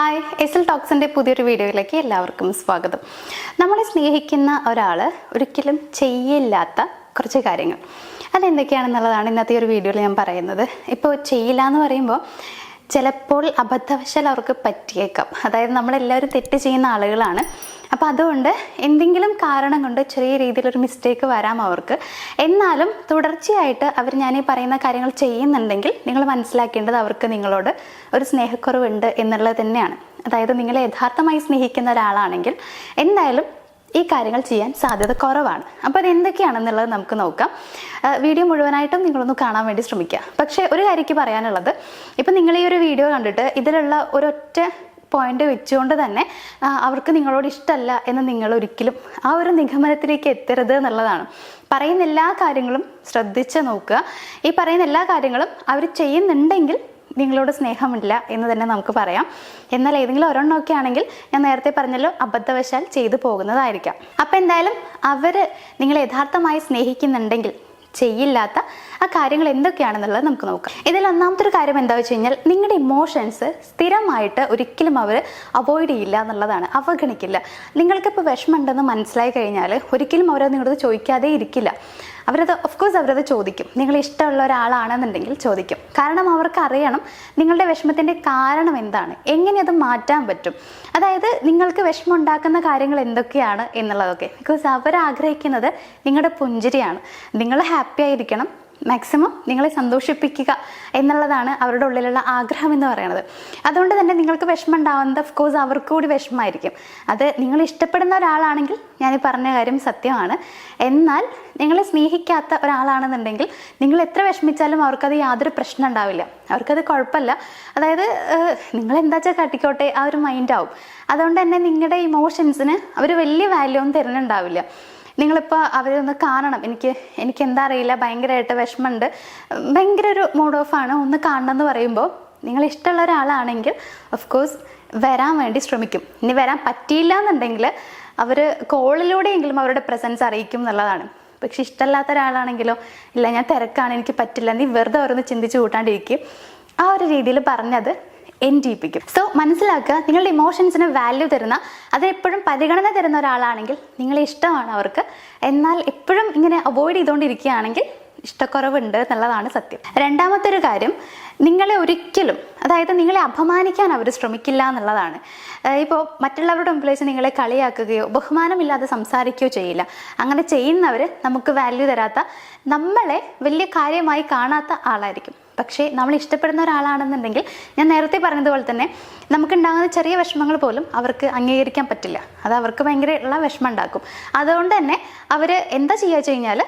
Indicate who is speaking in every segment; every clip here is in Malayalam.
Speaker 1: ഹായ്, എസ്എൽ ടോക്സിൻ്റെ പുതിയൊരു വീഡിയോയിലേക്ക് എല്ലാവർക്കും സ്വാഗതം. നമ്മളെ സ്നേഹിക്കുന്ന ഒരാൾ ഒരിക്കലും ചെയ്യില്ലാത്ത കുറച്ച് കാര്യങ്ങൾ അതെന്തൊക്കെയാണെന്നുള്ളതാണ് ഇന്നത്തെ ഒരു വീഡിയോയിൽ ഞാൻ പറയുന്നത്. ഇപ്പോൾ ചെയ്യില്ല എന്ന് പറയുമ്പോൾ ചിലപ്പോൾ അബദ്ധവശാൽ അവർക്ക് പറ്റിയേക്കാം. അതായത് നമ്മളെല്ലാവരും തെറ്റ് ചെയ്യുന്ന ആളുകളാണ്. അപ്പോൾ അതുകൊണ്ട് എന്തെങ്കിലും കാരണം കൊണ്ട് ചെറിയ രീതിയിലൊരു മിസ്റ്റേക്ക് വരാം അവർക്ക്. എന്നാലും തുടർച്ചയായിട്ട് അവർ ഞാനീ പറയുന്ന കാര്യങ്ങൾ ചെയ്യുന്നുണ്ടെങ്കിൽ നിങ്ങൾ മനസ്സിലാക്കേണ്ടത് അവർക്ക് നിങ്ങളോട് ഒരു സ്നേഹക്കുറവുണ്ട് എന്നുള്ളത് തന്നെയാണ്. അതായത് നിങ്ങളെ യഥാർത്ഥമായി സ്നേഹിക്കുന്ന ഒരാളാണെങ്കിൽ എന്തായാലും ഈ കാര്യങ്ങൾ ചെയ്യാൻ സാധ്യത കുറവാണ്. അപ്പോൾ അത് എന്തൊക്കെയാണെന്നുള്ളത് നമുക്ക് നോക്കാം. വീഡിയോ മുഴുവനായിട്ടും നിങ്ങളൊന്ന് കാണാൻ വേണ്ടി ശ്രമിക്കുക. പക്ഷേ ഒരു കാര്യക്ക് പറയാനുള്ളത്, ഇപ്പം നിങ്ങൾ ഈ ഒരു വീഡിയോ കണ്ടിട്ട് ഇതിലുള്ള ഒരൊറ്റ പോയിന്റ് വെച്ചുകൊണ്ട് തന്നെ അവർക്ക് നിങ്ങളോട് ഇഷ്ടമല്ല എന്ന് നിങ്ങൾ ഒരിക്കലും ആ ഒരു നിഗമനത്തിലേക്ക് എത്തരുത് എന്നുള്ളതാണ്. പറയുന്ന എല്ലാ കാര്യങ്ങളും ശ്രദ്ധിച്ച് നോക്കുക. ഈ പറയുന്ന എല്ലാ കാര്യങ്ങളും അവർ ചെയ്യുന്നുണ്ടെങ്കിൽ നിങ്ങളോട് സ്നേഹമില്ല എന്ന് തന്നെ നമുക്ക് പറയാം. എന്നാൽ ഏതെങ്കിലും ഒരെണ്ണമൊക്കെ ആണെങ്കിൽ ഞാൻ നേരത്തെ പറഞ്ഞല്ലോ, അബദ്ധവശാൽ ചെയ്തു പോകുന്നതായിരിക്കാം. അപ്പം എന്തായാലും അവർ നിങ്ങളെ യഥാർത്ഥമായി സ്നേഹിക്കുന്നുണ്ടെങ്കിൽ ചെയ്യില്ലാത്ത ആ കാര്യങ്ങൾ എന്തൊക്കെയാണെന്നുള്ളത് നമുക്ക് നോക്കാം. ഇതിൽ ഒന്നാമത്തെ ഒരു കാര്യം എന്താ വെച്ച് കഴിഞ്ഞാൽ, നിങ്ങളുടെ ഇമോഷൻസ് സ്ഥിരമായിട്ട് ഒരിക്കലും അവർ അവോയ്ഡ് ചെയ്യില്ല എന്നുള്ളതാണ്, അവഗണിക്കില്ല. നിങ്ങൾക്കിപ്പോൾ വിഷമമുണ്ടെന്ന് മനസ്സിലായി കഴിഞ്ഞാൽ ഒരിക്കലും അവരത് നിങ്ങളോട് ചോദിക്കാതെ ഇരിക്കില്ല. അവരത് ചോദിക്കും. നിങ്ങൾ ഇഷ്ടമുള്ള ഒരാളാണെന്നുണ്ടെങ്കിൽ ചോദിക്കും. കാരണം അവർക്ക് അറിയണം നിങ്ങളുടെ വിഷമത്തിൻ്റെ കാരണം എന്താണ്, എങ്ങനെ അത് മാറ്റാൻ പറ്റും, അതായത് നിങ്ങൾക്ക് വിഷമം ഉണ്ടാക്കുന്ന കാര്യങ്ങൾ എന്തൊക്കെയാണ് എന്നുള്ളതൊക്കെ. ബിക്കോസ് അവരാഗ്രഹിക്കുന്നത് നിങ്ങളുടെ പുഞ്ചിരിയാണ്. നിങ്ങൾ ഹാപ്പി ആയിരിക്കണം, മാക്സിമം നിങ്ങളെ സന്തോഷിപ്പിക്കുക എന്നുള്ളതാണ് അവരുടെ ഉള്ളിലുള്ള ആഗ്രഹം എന്ന് പറയുന്നത്. അതുകൊണ്ട് തന്നെ നിങ്ങൾക്ക് വിഷമം ഉണ്ടാവുന്നത് ഓഫ്കോഴ്സ് അവർക്ക് കൂടി വിഷമമായിരിക്കും. അത് നിങ്ങൾ ഇഷ്ടപ്പെടുന്ന ഒരാളാണെങ്കിൽ ഞാൻ ഈ പറഞ്ഞ കാര്യം സത്യമാണ്. എന്നാൽ നിങ്ങളെ സ്നേഹിക്കാത്ത ഒരാളാണെന്നുണ്ടെങ്കിൽ നിങ്ങൾ എത്ര വിഷമിച്ചാലും അവർക്കത് യാതൊരു പ്രശ്നം ഉണ്ടാവില്ല, അവർക്കത് കുഴപ്പമില്ല. അതായത് നിങ്ങൾ എന്താ വെച്ചാൽ കാട്ടിക്കോട്ടെ, ആ ഒരു മൈൻഡാവും. അതുകൊണ്ട് തന്നെ നിങ്ങളുടെ ഇമോഷൻസിന് അവർ വലിയ വാല്യൂ ഒന്നും തരുന്നുണ്ടാവില്ല. നിങ്ങളിപ്പോൾ അവരൊന്ന് കാണണം, എനിക്ക് എന്താ അറിയില്ല, ഭയങ്കരമായിട്ട് വിഷമമുണ്ട്, ഭയങ്കര ഒരു മൂഡ് ഓഫാണ്, ഒന്ന് കാണണം എന്ന് പറയുമ്പോൾ നിങ്ങൾ ഇഷ്ടമുള്ള ഒരാളാണെങ്കിൽ ഓഫ്കോഴ്സ് വരാൻ വേണ്ടി ശ്രമിക്കും. ഇനി വരാൻ പറ്റിയില്ല എന്നുണ്ടെങ്കിൽ അവർ കോളിലൂടെയെങ്കിലും അവരുടെ പ്രസൻസ് അറിയിക്കും എന്നുള്ളതാണ്. പക്ഷെ ഇഷ്ടമല്ലാത്ത ഒരാളാണെങ്കിലോ, ഇല്ല ഞാൻ തിരക്കാണ്, എനിക്ക് പറ്റില്ല, നീ വെറുതെ ഓരോന്ന് ചിന്തിച്ച് കൂട്ടാണ്ടിരിക്കും, ആ ഒരു രീതിയിൽ പറഞ്ഞത് എൻഡിപ്പിക്കും. സോ മനസ്സിലാക്കുക, നിങ്ങളുടെ ഇമോഷൻസിന് വാല്യൂ തരുന്ന, അതെപ്പോഴും പരിഗണന തരുന്ന ഒരാളാണെങ്കിൽ നിങ്ങളെ ഇഷ്ടമാണ് അവർക്ക്. എന്നാൽ എപ്പോഴും ഇങ്ങനെ അവോയ്ഡ് ചെയ്തുകൊണ്ടിരിക്കുകയാണെങ്കിൽ ഇഷ്ടക്കുറവുണ്ട് എന്നുള്ളതാണ് സത്യം. രണ്ടാമത്തെ ഒരു കാര്യം, നിങ്ങളെ ഒരിക്കലും, അതായത് നിങ്ങളെ അപമാനിക്കാൻ അവർ ശ്രമിക്കില്ല എന്നുള്ളതാണ്. ഇപ്പോൾ മറ്റുള്ളവരുടെ മുമ്പിൽ വെച്ച് നിങ്ങളെ കളിയാക്കുകയോ ബഹുമാനമില്ലാതെ സംസാരിക്കുകയോ ചെയ്യില്ല. അങ്ങനെ ചെയ്യുന്നവർ നമുക്ക് വാല്യൂ തരാത്ത, നമ്മളെ വലിയ കാര്യമായി കാണാത്ത ആളായിരിക്കും. പക്ഷേ നമ്മൾ ഇഷ്ടപ്പെടുന്ന ഒരാളാണെന്നുണ്ടെങ്കിൽ ഞാൻ നേരത്തെ പറഞ്ഞതുപോലെ തന്നെ നമുക്കുണ്ടാകുന്ന ചെറിയ വിഷമങ്ങൾ പോലും അവർക്ക് അംഗീകരിക്കാൻ പറ്റില്ല. അത് അവർക്ക് ഭയങ്കരമുള്ള വിഷമം ഉണ്ടാക്കും. അതുകൊണ്ട് തന്നെ അവർ എന്താ ചെയ്യുക വെച്ച് കഴിഞ്ഞാൽ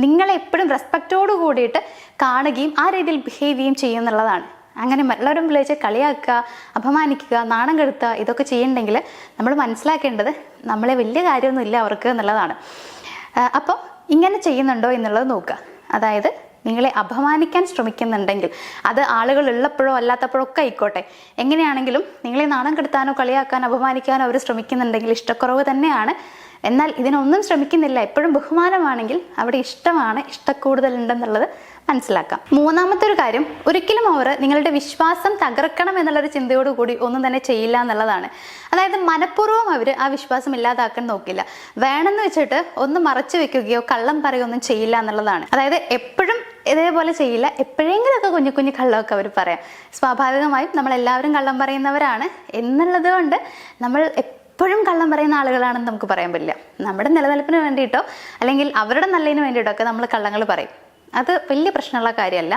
Speaker 1: നിങ്ങളെ എപ്പോഴും റെസ്പെക്റ്റോട് കൂടിയിട്ട് കാണുകയും ആ രീതിയിൽ ബിഹേവ് ചെയ്യുകയും ചെയ്യും എന്നുള്ളതാണ്. അങ്ങനെ മറ്റുള്ളവരും വിളിച്ച് കളിയാക്കുക, അപമാനിക്കുക, നാണം കെടുത്തുക, ഇതൊക്കെ ചെയ്യുന്നുണ്ടെങ്കിൽ നമ്മൾ മനസ്സിലാക്കേണ്ടത് നമ്മളെ വലിയ കാര്യമൊന്നുമില്ല അവർക്ക് എന്നുള്ളതാണ്. അപ്പോൾ ഇങ്ങനെ ചെയ്യുന്നുണ്ടോ എന്നുള്ളത് നോക്കുക. അതായത് നിങ്ങളെ അപമാനിക്കാൻ ശ്രമിക്കുന്നുണ്ടെങ്കിൽ, അത് ആളുകൾ ഉള്ളപ്പോഴോ അല്ലാത്തപ്പോഴോ ഒക്കെ ആയിക്കോട്ടെ, എങ്ങനെയാണെങ്കിലും നിങ്ങളെ നാണം കെടുത്താനോ കളിയാക്കാനോ അപമാനിക്കാനോ അവർ ശ്രമിക്കുന്നുണ്ടെങ്കിൽ ഇഷ്ടക്കുറവ് തന്നെയാണ്. എന്നാൽ ഇതിനൊന്നും ശ്രമിക്കുന്നില്ല, എപ്പോഴും ബഹുമാനമാണെങ്കിൽ അവിടെ ഇഷ്ടമാണ്, ഇഷ്ടക്കൂടുതലുണ്ടെന്നുള്ളത് മനസ്സിലാക്കാം. മൂന്നാമത്തെ ഒരു കാര്യം, ഒരിക്കലും അവർ നിങ്ങളുടെ വിശ്വാസം തകർക്കണം എന്നുള്ളൊരു ചിന്തയോടുകൂടി ഒന്നും തന്നെ ചെയ്യില്ല എന്നുള്ളതാണ്. അതായത് മനഃപൂർവ്വം അവർ ആ വിശ്വാസം ഇല്ലാതാക്കാൻ നോക്കില്ല. വേണമെന്ന് വെച്ചിട്ട് ഒന്ന് മറച്ചു വെക്കുകയോ കള്ളം പറയുകയൊന്നും ചെയ്യില്ല എന്നുള്ളതാണ്. അതായത് എപ്പോഴും ഇതേപോലെ ചെയ്യില്ല, എപ്പോഴെങ്കിലുമൊക്കെ കുഞ്ഞു കുഞ്ഞു കള്ളമൊക്കെ അവർ പറയാം. സ്വാഭാവികമായും നമ്മളെല്ലാവരും കള്ളം പറയുന്നവരാണ് എന്നുള്ളത് കൊണ്ട് നമ്മൾ എപ്പോഴും കള്ളം പറയുന്ന ആളുകളാണെന്ന് നമുക്ക് പറയാൻ പറ്റില്ല. നമ്മുടെ നിലനിൽപ്പിന് വേണ്ടിയിട്ടോ അല്ലെങ്കിൽ അവരുടെ നല്ലതിന് വേണ്ടിയിട്ടോ ഒക്കെ നമ്മൾ കള്ളങ്ങൾ പറയും. അത് വലിയ പ്രശ്നമുള്ള കാര്യമല്ല.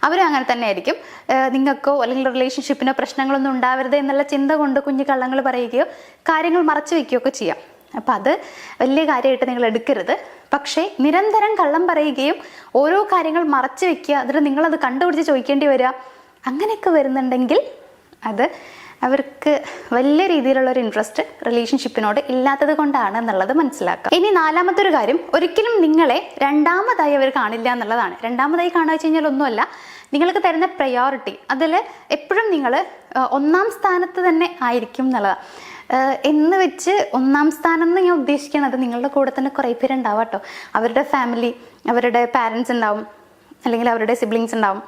Speaker 1: അവരും അങ്ങനെ തന്നെ ആയിരിക്കും. നിങ്ങൾക്കോ അല്ലെങ്കിൽ റിലേഷൻഷിപ്പിനോ പ്രശ്നങ്ങളൊന്നും ഉണ്ടാവരുത് എന്നുള്ള ചിന്ത കൊണ്ട് കുഞ്ഞു കള്ളങ്ങൾ പറയുകയോ കാര്യങ്ങൾ മറച്ചു വയ്ക്കുകയോ ഒക്കെ ചെയ്യാം. അപ്പം അത് വലിയ കാര്യമായിട്ട് നിങ്ങൾ എടുക്കരുത്. പക്ഷേ നിരന്തരം കള്ളം പറയുകയും ഓരോ കാര്യങ്ങൾ മറച്ചു വെക്കുക, എന്നിട്ട് നിങ്ങളത് കണ്ടുപിടിച്ച് ചോദിക്കേണ്ടി വരിക, അങ്ങനെയൊക്കെ വരുന്നുണ്ടെങ്കിൽ അത് അവർക്ക് വലിയ രീതിയിലുള്ളൊരു ഇൻട്രസ്റ്റ് റിലേഷൻഷിപ്പിനോട് ഇല്ലാത്തത് കൊണ്ടാണ് എന്നുള്ളത് മനസ്സിലാക്കുക. ഇനി നാലാമത്തെ ഒരു കാര്യം, ഒരിക്കലും നിങ്ങളെ രണ്ടാമതായി അവർ കാണില്ല എന്നുള്ളതാണ്. രണ്ടാമതായി കാണുക വെച്ച് കഴിഞ്ഞാൽ ഒന്നുമല്ല, നിങ്ങൾക്ക് തരുന്ന പ്രയോറിറ്റി അതിൽ എപ്പോഴും നിങ്ങൾ ഒന്നാം സ്ഥാനത്ത് തന്നെ ആയിരിക്കും എന്നുള്ളതാണ്. എന്ന് വെച്ച് ഒന്നാം സ്ഥാനം എന്ന് ഞാൻ ഉദ്ദേശിക്കുന്നത് നിങ്ങളുടെ കൂടെ തന്നെ കുറേ പേരുണ്ടാവും കേട്ടോ. അവരുടെ ഫാമിലി, അവരുടെ പാരൻസ് ഉണ്ടാവും, അല്ലെങ്കിൽ അവരുടെ സിബ്ലിങ്സ് ഉണ്ടാവും,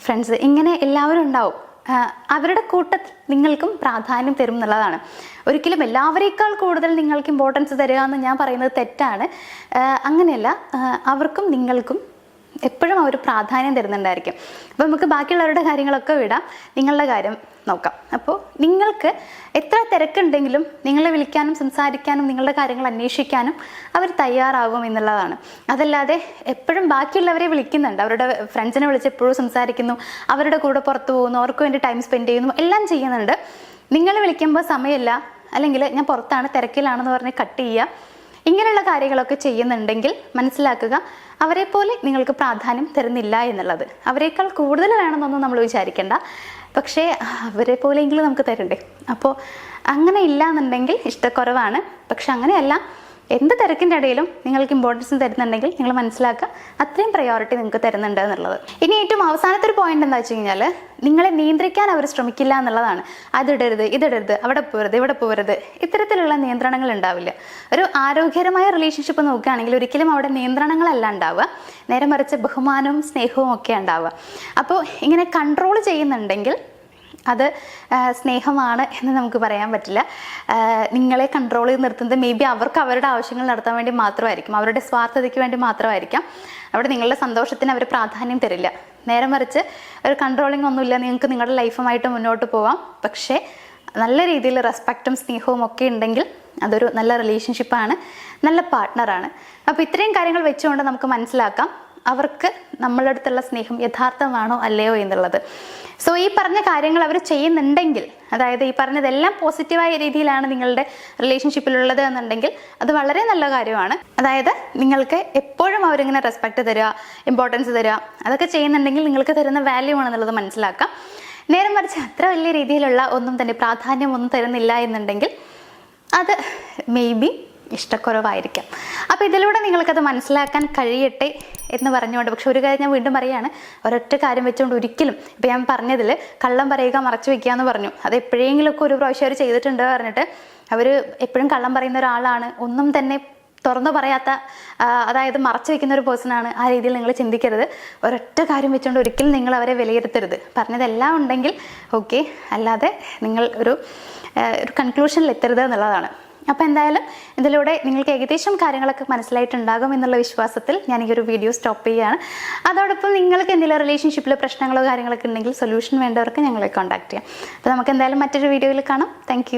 Speaker 1: ഫ്രണ്ട്സ്, ഇങ്ങനെ എല്ലാവരും ഉണ്ടാവും. അവരുടെ കൂട്ടത്തിൽ നിങ്ങൾക്കും പ്രാധാന്യം തരും എന്നുള്ളതാണ്. ഒരിക്കലും എല്ലാവരേക്കാൾ കൂടുതൽ നിങ്ങൾക്ക് ഇമ്പോർട്ടൻസ് തരിക എന്ന് ഞാൻ പറയുന്നത് തെറ്റാണ്. അങ്ങനെയല്ല, അവർക്കും നിങ്ങൾക്കും എപ്പോഴും അവർ പ്രാധാന്യം തരുന്നുണ്ടായിരിക്കും. അപ്പോൾ നമുക്ക് ബാക്കിയുള്ളവരുടെ കാര്യങ്ങളൊക്കെ വിടാം, നിങ്ങളുടെ കാര്യം നോക്കാം. അപ്പോൾ നിങ്ങൾക്ക് എത്ര തിരക്കുണ്ടെങ്കിലും നിങ്ങളെ വിളിക്കാനും സംസാരിക്കാനും നിങ്ങളുടെ കാര്യങ്ങൾ അന്വേഷിക്കാനും അവർ തയ്യാറാകും എന്നുള്ളതാണ്. അതല്ലാതെ എപ്പോഴും ബാക്കിയുള്ളവരെ വിളിക്കുന്നുണ്ട്, അവരുടെ ഫ്രണ്ട്സിനെ വിളിച്ച് എപ്പോഴും സംസാരിക്കുന്നു, അവരുടെ കൂടെ പുറത്തു പോകുന്നു, അവർക്ക് വേണ്ടി ടൈം സ്പെൻഡ് ചെയ്യുന്നു, എല്ലാം ചെയ്യുന്നുണ്ട്. നിങ്ങൾ വിളിക്കുമ്പോൾ സമയമില്ല, അല്ലെങ്കിൽ ഞാൻ പുറത്താണ് തിരക്കിലാണെന്ന് പറഞ്ഞ് കട്ട് ചെയ്യുക, ഇങ്ങനെയുള്ള കാര്യങ്ങളൊക്കെ ചെയ്യുന്നുണ്ടെങ്കിൽ മനസ്സിലാക്കുക അവരെ പോലെ നിങ്ങൾക്ക് പ്രാധാന്യം തരുന്നില്ല എന്നുള്ളത്. അവരെക്കാൾ കൂടുതൽ വേണമെന്നൊന്നും നമ്മൾ വിചാരിക്കേണ്ട, പക്ഷേ അവരെ പോലെയെങ്കിലും നമുക്ക് തരണ്ടേ. അപ്പോൾ അങ്ങനെ ഇല്ല എന്നുണ്ടെങ്കിൽ ഇഷ്ടക്കുറവാണ്. പക്ഷെ അങ്ങനെയല്ല, എന്ത് തിരക്കിൻ്റെ ഇടയിലും നിങ്ങൾക്ക് ഇമ്പോർട്ടൻസ് തരുന്നുണ്ടെങ്കിൽ നിങ്ങൾ മനസ്സിലാക്കുക അത്രയും പ്രയോറിറ്റി നിങ്ങൾക്ക് തരുന്നുണ്ട് എന്നുള്ളത്. ഇനി ഏറ്റവും അവസാനത്തെ ഒരു പോയിന്റ് എന്താ വെച്ച് കഴിഞ്ഞാൽ, നിങ്ങളെ നിയന്ത്രിക്കാൻ അവർ ശ്രമിക്കില്ല എന്നുള്ളതാണ്. അതിടരുത്, ഇതിടരുത്, അവിടെ പോരുത്, ഇവിടെ പോരുത്, ഇത്തരത്തിലുള്ള നിയന്ത്രണങ്ങൾ ഉണ്ടാവില്ല. ഒരു ആരോഗ്യകരമായ റിലേഷൻഷിപ്പ് നോക്കുകയാണെങ്കിൽ ഒരിക്കലും അവിടെ നിയന്ത്രണങ്ങളല്ല ഉണ്ടാവുക, നേരെ മറിച്ച് ബഹുമാനവും സ്നേഹവും ഒക്കെ ഉണ്ടാവുക. അപ്പോൾ ഇങ്ങനെ കൺട്രോൾ ചെയ്യുന്നുണ്ടെങ്കിൽ അത് സ്നേഹമാണ് എന്ന് നമുക്ക് പറയാൻ പറ്റില്ല. നിങ്ങളെ കൺട്രോൾ ചെയ്ത് നിർത്തുന്നത് മേ ബി അവർക്ക് അവരുടെ ആവശ്യങ്ങൾ നടത്താൻ വേണ്ടി മാത്രമായിരിക്കും, അവരുടെ സ്വാർത്ഥതയ്ക്ക് വേണ്ടി മാത്രമായിരിക്കാം. അവിടെ നിങ്ങളുടെ സന്തോഷത്തിന് അവർ പ്രാധാന്യം തരില്ല. നേരെ മറിച്ച് ഒരു കൺട്രോളിങ് ഒന്നുമില്ല, നിങ്ങൾക്ക് നിങ്ങളുടെ ലൈഫുമായിട്ട് മുന്നോട്ട് പോവാം. പക്ഷേ നല്ല രീതിയിൽ റെസ്പെക്റ്റും സ്നേഹവും ഒക്കെ ഉണ്ടെങ്കിൽ അതൊരു നല്ല റിലേഷൻഷിപ്പാണ്, നല്ല പാർട്ട്ണറാണ്. അപ്പോൾ ഇത്രയും കാര്യങ്ങൾ വെച്ചുകൊണ്ട് നമുക്ക് മനസ്സിലാക്കാം അവർക്ക് നമ്മളുടെ അടുത്തുള്ള സ്നേഹം യഥാർത്ഥമാണോ അല്ലയോ എന്നുള്ളത്. സോ ഈ പറഞ്ഞ കാര്യങ്ങൾ അവർ ചെയ്യുന്നുണ്ടെങ്കിൽ, അതായത് ഈ പറഞ്ഞതെല്ലാം പോസിറ്റീവായ രീതിയിലാണ് നിങ്ങളുടെ റിലേഷൻഷിപ്പിലുള്ളത് എന്നുണ്ടെങ്കിൽ അത് വളരെ നല്ല കാര്യമാണ്. അതായത് നിങ്ങൾക്ക് എപ്പോഴും അവരിങ്ങനെ റെസ്പെക്റ്റ് തരിക, ഇമ്പോർട്ടൻസ് തരിക, അതൊക്കെ ചെയ്യുന്നുണ്ടെങ്കിൽ നിങ്ങൾക്ക് തരുന്ന വാല്യൂ ആണെന്നുള്ളത് മനസ്സിലാക്കാം. നേരെ മറിച്ച് അത്ര വലിയ രീതിയിലുള്ള ഒന്നും തന്നെ പ്രാധാന്യം ഒന്നും തരുന്നില്ല എന്നുണ്ടെങ്കിൽ അത് മേ ബി ഇഷ്ടക്കുറവായിരിക്കാം. അപ്പോൾ ഇതിലൂടെ നിങ്ങൾക്കത് മനസ്സിലാക്കാൻ കഴിയട്ടെ എന്ന് പറഞ്ഞുകൊണ്ട്, പക്ഷെ ഒരു കാര്യം ഞാൻ വീണ്ടും പറയുകയാണ്, ഒരൊറ്റ കാര്യം വെച്ചുകൊണ്ട് ഒരിക്കലും, ഇപ്പോൾ ഞാൻ പറഞ്ഞതിൽ കള്ളം പറയുക മറച്ചു വെക്കുക എന്ന് പറഞ്ഞു, അത് എപ്പോഴെങ്കിലുമൊക്കെ ഒരു പ്രാവശ്യം അവർ ചെയ്തിട്ടുണ്ട് പറഞ്ഞിട്ട് അവർ എപ്പോഴും കള്ളം പറയുന്ന ഒരാളാണ്, ഒന്നും തന്നെ തുറന്നു പറയാത്ത, അതായത് മറച്ചു വെക്കുന്ന ഒരു പേഴ്സണാണ്, ആ രീതിയിൽ നിങ്ങൾ ചിന്തിക്കരുത്. ഒരൊറ്റ കാര്യം വെച്ചുകൊണ്ട് ഒരിക്കലും നിങ്ങൾ അവരെ വിലയിരുത്തരുത്. പറഞ്ഞതെല്ലാം ഉണ്ടെങ്കിൽ ഓക്കെ, അല്ലാതെ നിങ്ങൾ ഒരു കൺക്ലൂഷനിൽ എത്തരുത് എന്നുള്ളതാണ്. അപ്പോൾ എന്തായാലും ഇതിലൂടെ നിങ്ങൾക്ക് ഏകദേശം കാര്യങ്ങളൊക്കെ മനസ്സിലായിട്ടുണ്ടാകും എന്നുള്ള വിശ്വാസത്തിൽ ഞാൻ ഈ ഒരു വീഡിയോ സ്റ്റോപ്പ് ചെയ്യുകയാണ്. അതോടൊപ്പം നിങ്ങൾക്ക് എന്തെങ്കിലും റിലേഷൻഷിപ്പിൽ പ്രശ്നങ്ങളോ കാര്യങ്ങളൊക്കെ ഉണ്ടെങ്കിൽ സൊല്യൂഷൻ വേണ്ടവർക്ക് ഞങ്ങളെ കോൺടാക്ട് ചെയ്യാം. അപ്പോൾ നമുക്ക് എന്തായാലും മറ്റൊരു വീഡിയോയിൽ കാണാം. താങ്ക്